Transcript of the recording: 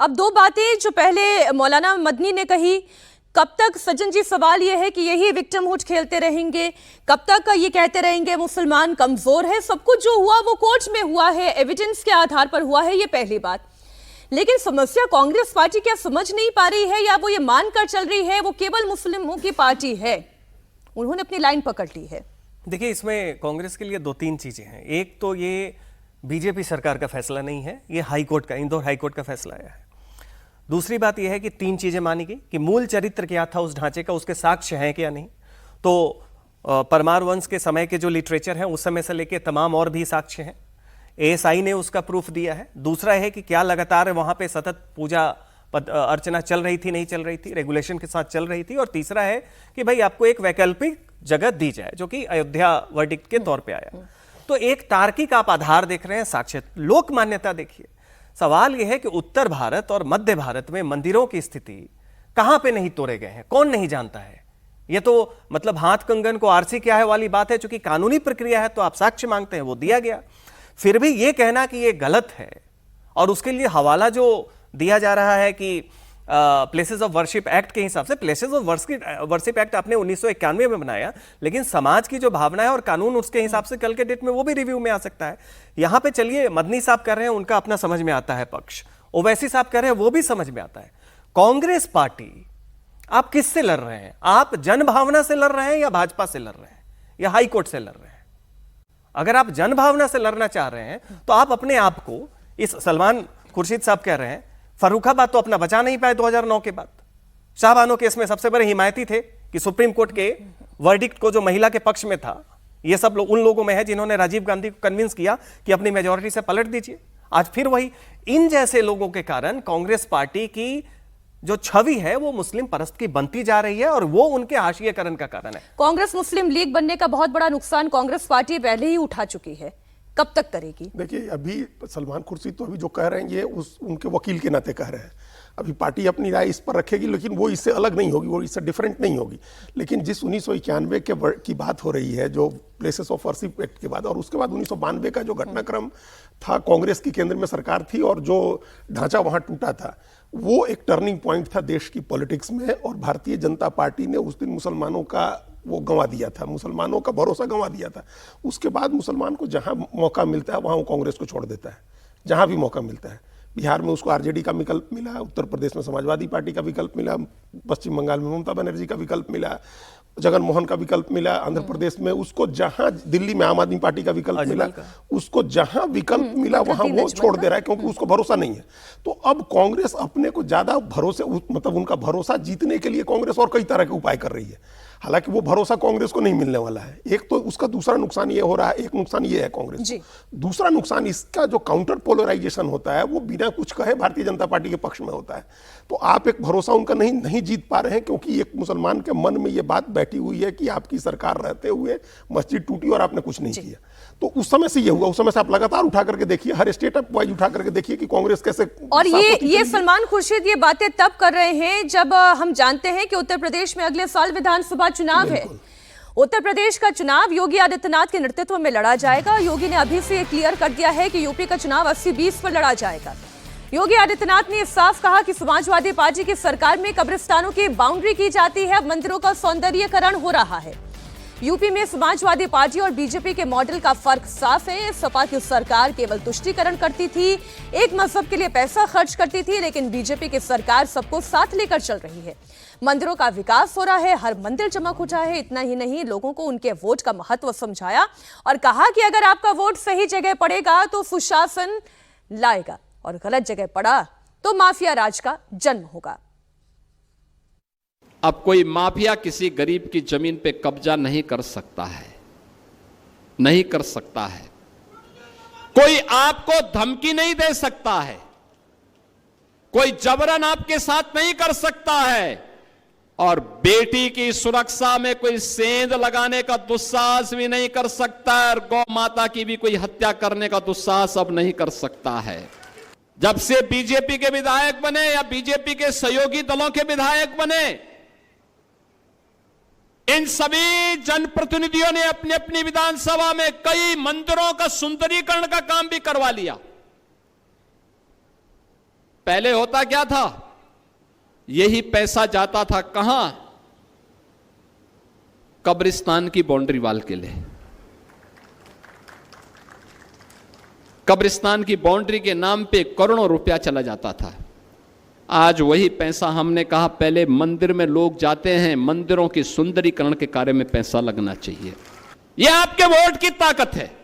अब दो बातें जो पहले मौलाना मदनी ने कही, कब तक सज्जन जी सवाल यह है कि यही विक्टिमहुड खेलते रहेंगे, कब तक ये कहते रहेंगे मुसलमान कमजोर है। सब कुछ जो हुआ वो कोर्ट में हुआ है, एविडेंस के आधार पर हुआ है, ये पहली बात। लेकिन समस्या कांग्रेस पार्टी क्या समझ नहीं पा रही है या वो ये मानकर चल रही है वो केवल मुस्लिमों की पार्टी है, उन्होंने अपनी लाइन पकड़ ली है। देखिए, इसमें कांग्रेस के लिए दो तीन चीजें हैं। एक तो ये बीजेपी सरकार का फैसला नहीं है, ये हाईकोर्ट का, इंदौर हाईकोर्ट का फैसला आया है। दूसरी बात यह है कि तीन चीजें मानी गई कि मूल चरित्र क्या था उस ढांचे का, उसके साक्ष्य हैं क्या नहीं। तो परमार वंश के समय के जो लिटरेचर है उस समय से लेके तमाम और भी साक्ष्य हैं, एएसआई ने उसका प्रूफ दिया है। दूसरा है कि क्या लगातार वहां पे सतत पूजा अर्चना चल रही थी, नहीं चल रही थी, रेगुलेशन के साथ चल रही थी। और तीसरा है कि भाई आपको एक वैकल्पिक जगह दी जाए, जो कि अयोध्या वर्डिक्ट के तौर पे आया। तो एक तार्किक आप आधार देख रहे हैं, साक्ष्य, लोक मान्यता देखिए। सवाल यह है कि उत्तर भारत और मध्य भारत में मंदिरों की स्थिति कहां पे नहीं तोड़े गए हैं, कौन नहीं जानता है। ये तो मतलब हाथ कंगन को आरसी क्या है वाली बात है। चूंकि कानूनी प्रक्रिया है तो आप साक्ष्य मांगते हैं, वो दिया गया। फिर भी ये कहना कि ये गलत है और उसके लिए हवाला जो दिया जा रहा है कि प्लेसेस ऑफ वर्शिप एक्ट के हिसाब से, प्लेसेस ऑफ वर्शिप एक्ट आपने 1991 में बनाया, लेकिन समाज की जो भावना है और कानून उसके हिसाब से कल के डेट में वो भी रिव्यू में आ सकता है। यहां पे चलिए, मदनी साहब कर रहे हैं, उनका अपना समझ में आता है पक्ष, ओवैसी साहब कह रहे हैं, वो भी समझ में आता है। कांग्रेस पार्टी, आप किससे लड़ रहे हैं? आप जन भावना से लड़ रहे हैं या भाजपा से लड़ रहे हैं या हाईकोर्ट से लड़ रहे हैं? अगर आप जन भावना से लड़ना चाह रहे हैं तो आप अपने आप को, इस सलमान खुर्शीद साहब कह रहे हैं फर्रुखाबाद तो अपना बचा नहीं पाए 2009 के बाद। शाहबानो केस में सबसे बड़े हिमायती थे कि सुप्रीम कोर्ट के वर्डिक्ट को जो महिला के पक्ष में था, ये सब लोग उन लोगों में है जिन्होंने राजीव गांधी को कन्विंस किया कि अपनी मेजॉरिटी से पलट दीजिए। आज फिर वही, इन जैसे लोगों के कारण कांग्रेस पार्टी की जो छवि है वो मुस्लिम परस्त की बनती जा रही है और वो उनके हाशिएकरण का कारण है। कांग्रेस मुस्लिम लीग बनने का बहुत बड़ा नुकसान कांग्रेस पार्टी पहले ही उठा चुकी है, कब तक करेगी? देखिए, अभी सलमान खुर्शीद तो अभी जो कह रहे हैं ये उनके वकील के नाते कह रहे हैं। अभी पार्टी अपनी राय इस पर रखेगी, लेकिन वो इससे अलग नहीं होगी, वो इससे डिफरेंट नहीं होगी। लेकिन जिस 1991 की बात हो रही है, जो प्लेसेस ऑफ वर्शिप एक्ट के बाद, और उसके बाद 1992 का जो घटनाक्रम था, कांग्रेस की केंद्र में सरकार थी और जो ढांचा वहां टूटा था, वो एक टर्निंग पॉइंट था देश की पॉलिटिक्स में। और भारतीय जनता पार्टी ने उस दिन मुसलमानों का वो गंवा दिया था, मुसलमानों का भरोसा गंवा दिया था। उसके बाद मुसलमान को जहां मौका मिलता है वहां वो कांग्रेस को छोड़ देता है, जहां भी मौका मिलता है। बिहार में उसको आरजेडी का विकल्प मिला, उत्तर प्रदेश में समाजवादी पार्टी का विकल्प मिला, पश्चिम बंगाल में ममता बनर्जी का विकल्प मिला, जगन मोहन का विकल्प मिला, आंध्र प्रदेश में उसको जहां, दिल्ली में आम आदमी पार्टी का विकल्प मिला, उसको जहां विकल्प मिला वहां वो छोड़ दे रहा है, क्योंकि उसको भरोसा नहीं है। तो अब कांग्रेस अपने को ज्यादा भरोसे, मतलब उनका भरोसा जीतने के लिए कांग्रेस और कई तरह के उपाय कर रही है। हालांकि वो भरोसा कांग्रेस को नहीं मिलने वाला है। एक तो उसका दूसरा नुकसान ये हो रहा है, एक नुकसान ये है कांग्रेस, दूसरा नुकसान इसका जो काउंटर पोलराइजेशन होता है वो बिना कुछ कहे भारतीय जनता पार्टी के पक्ष में होता है। तो आप एक भरोसा उनका नहीं जीत पा रहे हैं, क्योंकि एक मुसलमान के मन में ये बात बैठी हुई है कि आपकी सरकार रहते हुए मस्जिद टूटी और आपने कुछ नहीं किया। तो उस समय से ये हुआ, उस समय से आप लगातार उठा करके देखिए, हर स्टेट वाइज उठा करके देखिए कि कांग्रेस कैसे। और ये सलमान खुर्शीद ये बातें तब कर रहे हैं जब हम जानते हैं कि उत्तर प्रदेश में अगले साल विधानसभा चुनाव है। उत्तर प्रदेश का चुनाव योगी आदित्यनाथ के नेतृत्व में लड़ा जाएगा। योगी ने अभी से क्लियर कर दिया है कि यूपी का चुनाव 80-20 पर लड़ा जाएगा। योगी आदित्यनाथ ने साफ कहा कि समाजवादी पार्टी की सरकार में कब्रिस्तानों की बाउंड्री की जाती है, मंदिरों का सौंदर्यीकरण हो रहा है। यूपी में समाजवादी पार्टी और बीजेपी के मॉडल का फर्क साफ है। सपा की सरकार केवल तुष्टीकरण करती थी, एक मजहब के लिए पैसा खर्च करती थी, लेकिन बीजेपी की सरकार सबको साथ लेकर चल रही है। मंदिरों का विकास हो रहा है, हर मंदिर चमक उठा है। इतना ही नहीं, लोगों को उनके वोट का महत्व समझाया और कहा कि अगर आपका वोट सही जगह पड़ेगा तो सुशासन लाएगा और गलत जगह पड़ा तो माफिया राज का जन्म होगा। अब कोई माफिया किसी गरीब की जमीन पे कब्जा नहीं कर सकता है, नहीं कर सकता है। कोई आपको धमकी नहीं दे सकता है, कोई जबरन आपके साथ नहीं कर सकता है। और बेटी की सुरक्षा में कोई सेंध लगाने का दुस्साहस भी नहीं कर सकता है, और गौ माता की भी कोई हत्या करने का दुस्साहस अब नहीं कर सकता है। जब से बीजेपी के विधायक बने या बीजेपी के सहयोगी दलों के विधायक बने, इन सभी जनप्रतिनिधियों ने अपनी अपनी विधानसभा में कई मंदिरों का सुंदरीकरण का काम भी करवा लिया। पहले होता क्या था, यही पैसा जाता था कहां, कब्रिस्तान की बाउंड्री वाल के लिए। कब्रिस्तान की बाउंड्री के नाम पे करोड़ों रुपया चला जाता था। आज वही पैसा हमने कहा पहले मंदिर में लोग जाते हैं, मंदिरों की सुंदरीकरण के कार्य में पैसा लगना चाहिए। यह आपके वोट की ताकत है।